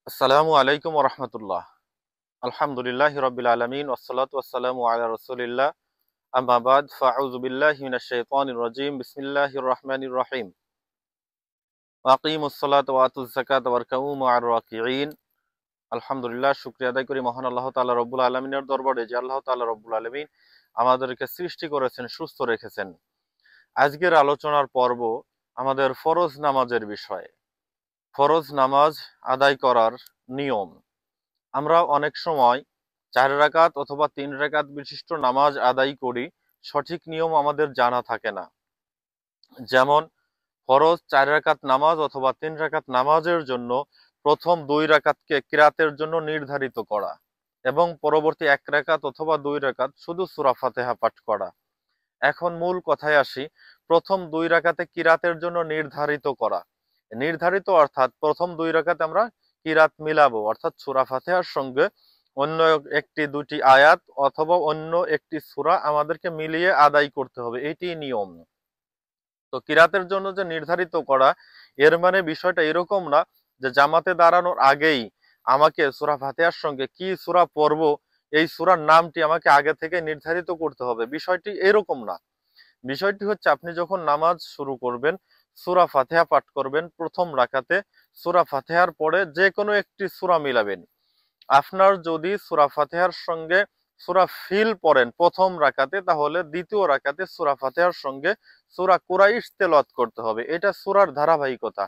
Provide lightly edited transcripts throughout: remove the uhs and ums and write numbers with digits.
আসসালামু আলাইকুম ওয়া রাহমাতুল্লাহ। আলহামদুলিল্লাহি রাব্বিল আলামিন ওয়াসসালাতু ওয়াসসালামু আলা রাসূলিল্লাহ। আম্মা বাদ ফাআউযু বিল্লাহি মিনাশ শাইতানির রাজীম। বিসমিল্লাহির রাহমানির রাহিম। ওয়া আকিমুস সালাতা ওয়া আতুজ যাকাতা ওয়ারকাউ মা'আর রাকিঈন। আলহামদুলিল্লাহ, শুকরিয়া আদায় করি মহান আল্লাহ তাআলা রব্বুল আলামিনের দরবারে যে আল্লাহ তাআলা রব্বুল আলামিন আমাদেরকে সৃষ্টি করেছেন, সুস্থ রেখেছেন। আজকের আলোচনার পর্ব আমাদের ফরজ নামাজের বিষয়ে। ফরজ নামাজ আদায় করার নিয়ম। আমরা অনেক সময় ৪ রাকাত অথবা ৩ রাকাত বিশিষ্ট নামাজ আদায় করি, সঠিক নিয়ম আমাদের জানা থাকে না। যেমন ফরজ ৪ রাকাত নামাজ অথবা ৩ রাকাত নামাজের জন্য প্রথম ২ রাকাতকে কিরাতের জন্য নির্ধারিত করা এবং পরবর্তী ১ রাকাত অথবা ২ রাকাত শুধু সূরা ফাতিহা পাঠ করা। এখন মূল কথায় আসি। প্রথম ২ রাকাতে কিরাতের জন্য নির্ধারিত করা, নির্ধারিত অর্থাৎ প্রথম ২ রাকাতে আমরা কিরাত মিলাবো, অর্থাৎ সূরা ফাতিহার সঙ্গে অন্য একটি দুটি আয়াত অথবা অন্য একটি সূরা আমাদেরকে মিলিয়ে আদায় করতে হবে, এটি নিয়ম। তো কিরাতের জন্য যে নির্ধারিত করা, এর মানে বিষয়টা এরকম না যে জামাতে দাঁড়ানোর আগেই আমাকে সূরা ফাতিহার সঙ্গে কি সূরা পড়বো এই সূরার নামটি আমাকে আগে থেকে নির্ধারিত করতে হবে, বিষয়টি এরকম না। বিষয়টি হচ্ছে, আপনি যখন নামাজ শুরু করবেন, সূরা ফাতিহা পাঠ করবেন প্রথম রাকাতে, সূরা ফাতিহার পরে যে কোনো একটি সূরা মিলাবেন। আপনার যদি সূরা ফাতিহার সঙ্গে সূরা ফিল পড়েন প্রথম রাকাতে, তাহলে দ্বিতীয় রাকাতে সূরা ফাতিহার সঙ্গে সূরা কুরাইশ তেলাওয়াত করতে হবে। এটা সূরার ধারাবাহিকতা।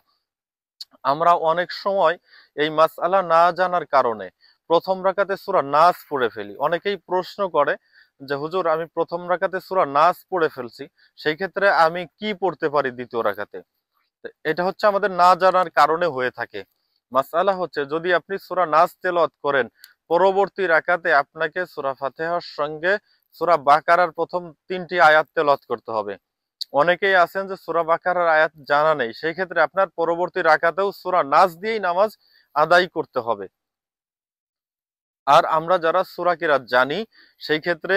আমরা অনেক সময় এই মাসআলা না জানার কারণে প্রথম রাকাতে সূরা নাস পড়ে ফেলি। অনেকেই প্রশ্ন করে যে হুজুর, আমি প্রথম রাকাতে সূরা নাস পড়ে ফেলছি, সেই ক্ষেত্রে আমি কি পড়তে পারি দ্বিতীয় রাকাতে? এটা হচ্ছে আমাদের না জানার কারণে হয়ে থাকে। মাসআলা হচ্ছে, যদি আপনি সূরা নাস তেলাওয়াত করেন, পরবর্তী রাকাতে আপনাকে সূরা ফাতিহার সঙ্গে সূরা বাকারার প্রথম ৩টি আয়াত তেলাওয়াত করতে হবে। অনেকেই আছেন যে সূরা বাকারার আয়াত জানা নেই, সেই ক্ষেত্রে আপনার পরবর্তী রাকাতেও সূরা নাস দিয়েই নামাজ আদায় করতে হবে। আর আমরা যারা সূরা কিরাত জানি, সেই ক্ষেত্রে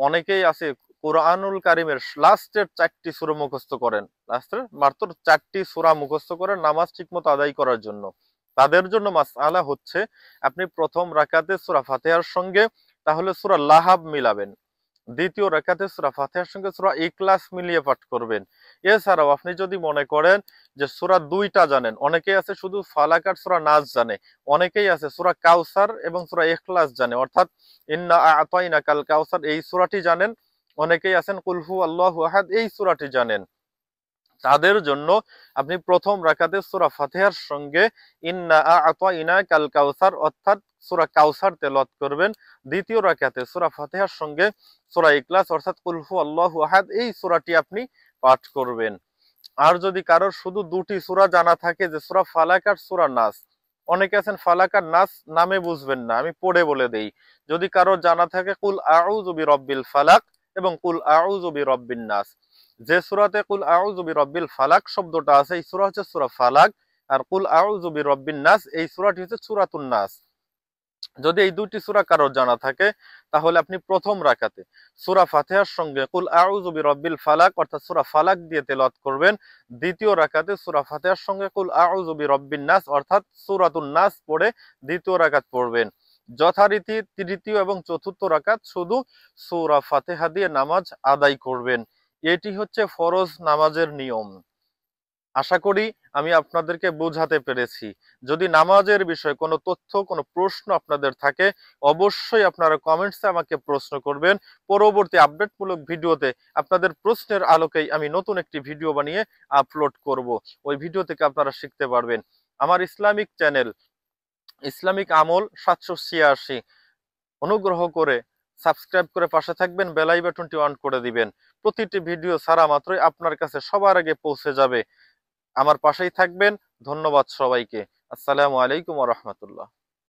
অনেকেই আছে কোরআনুল কারীমের লাস্টের ৪টি সূরা মুখস্থ করেন, লাস্টের মাত্র ৪টি সূরা মুখস্থ করেন নামাজ ঠিকমতো আদায় করার জন্য। তাদের জন্য মাসআলা হচ্ছে, আপনি প্রথম রাকাতে সূরা ফাতিহার সঙ্গে তাহলে সূরা লাহাব মিলাবেন, দ্বিতীয় রাকাতে সূরা ফাতিহার সঙ্গে সূরা ইখলাস মিলিয়ে পাঠ করবেন। এছাড়াও আপনি যদি মনে করেন যে সূরা ২টা জানেন, অনেকেই আছে শুধু ফালাক আর সূরা নাস জানে, অনেকেই আছে সূরা কাউসার এবং সূরা ইখলাস জানে, অর্থাৎ ইন্না আ'তাইনাকাল কাউসার এই সূরাটি জানেন। অনেকেই আছেন কুল হু আল্লাহু আহাদ এই সূরাটি জানেন। তাদের জন্য আপনি প্রথম রাকাতে সূরা ফাতিহার সঙ্গে ইন্না আ'তাইনাকাল কাউসার অর্থাৎ সূরা কাউসার তেলাওয়াত করবেন। দ্বিতীয় রাকাতে সূরা ফাতিহার সঙ্গে সূরা ইখলাস অর্থাৎ কুল হু আল্লাহু আহাদ এই সূরাটি আপনি পাঠ করবেন। আর যদি কারোর শুধু দুটি সূরা জানা থাকে, যে সূরা ফালাক আর সূরা নাস, অনেকে আছেন ফালাক আর নাস নামে বুঝবেন না, আমি পড়ে বলে দেই। যদি কারোর জানা থাকে কুল আউযু বিরাব্বিল ফালাক এবং কুল আউযু বিরাব্বিন নাস, যে সূরাতে কুল আউযু বিরাব্বিল ফালাক শব্দটা আছে এই সূরা হচ্ছে সূরা ফালাক, আর কুল আউযু বিরাব্বিন নাস এই সূরাটি হচ্ছে সূরাতুন নাস। যদি এই দুটি সূরা কারোর জানা থাকে, তাহলে আপনি প্রথম রাকাতে সূরা ফাতিহার সঙ্গে কুল আউযু বিরাব্বিল ফালাক অর্থাৎ সূরা ফালাক দিয়ে তেলাওয়াত করবেন। দ্বিতীয় রাকাতে সূরা ফাতিহার সঙ্গে কুল আউযু বিরাব্বিন নাস অর্থাৎ সূরাতুন নাস পড়ে দ্বিতীয় রাকাত পড়বেন। যথারীতি তৃতীয় এবং চতুর্থ রাকাত শুধু সূরা ফাতিহা দিয়ে নামাজ আদায় করবেন। এটি হচ্ছে ফরজ নামাজের নিয়ম। আশা করি আমি আপনাদেরকে বোঝাতে পেরেছি। যদি নামাজের বিষয়ে কোনো তথ্য, কোনো প্রশ্ন আপনাদের থাকে, অবশ্যই আপনারা কমেন্টসে আমাকে প্রশ্ন করবেন। পরবর্তী আপডেটমূলক ভিডিওতে আপনাদের প্রশ্নের আলোকেই আমি নতুন একটি ভিডিও বানিয়ে আপলোড করব। ওই ভিডিও থেকে আপনারা শিখতে পারবেন। আমার ইসলামিক চ্যানেল ইসলামিক আমল ৭৮৬ অনুগ্রহ করে সাবস্ক্রাইব করে পাশে থাকবেন, বেল বাটনটি অন করে দিবেন। প্রতিটি ভিডিও ছাড়া মাত্রই আপনার কাছে সবার আগে পৌঁছে যাবে। আমার পাশেই থাকবেন। ধন্যবাদ সবাইকে। আসসালামু আলাইকুম ওয়া রাহমাতুল্লাহ।